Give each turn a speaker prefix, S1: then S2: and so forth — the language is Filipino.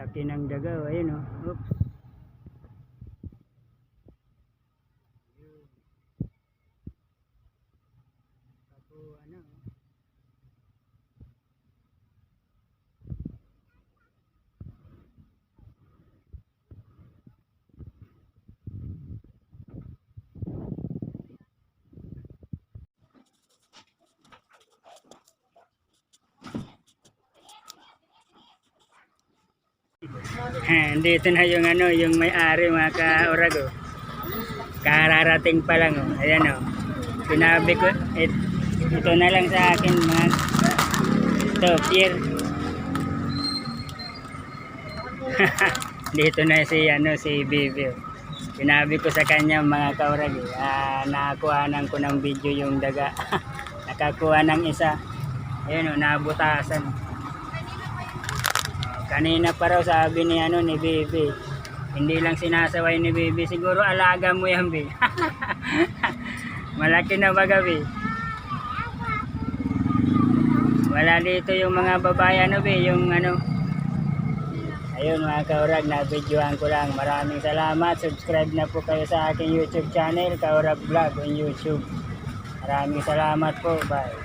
S1: Laki ng daga, oh. Ayun oh. Oops. Ako ano. Dito na yung ano, yung may-ari mga ka-urag oh. Kararating pa lang oh. Ayan oh. Sinabi ko, ito na lang sa akin mga ito, Pierre. Dito na si ano, si Bibi oh. Sinabi ko sa kanya mga kaurag eh, nakakuhanan ko ng video yung daga. Nakakuha ng isa. Ayun oh, nabutasan. Kanina pa raw sabi ni ano ni Bibi, hindi lang sinasaway ni Bibi, siguro alaga mo yan Bibi. Malaki na ba gabi? Wala dito yung mga babae ano Bibi, yung ano. Ayun mga kaurag, na-videoan ko lang. Maraming salamat. Subscribe na po kayo sa aking YouTube channel, Kaurag Vlog on YouTube. Maraming salamat po. Bye.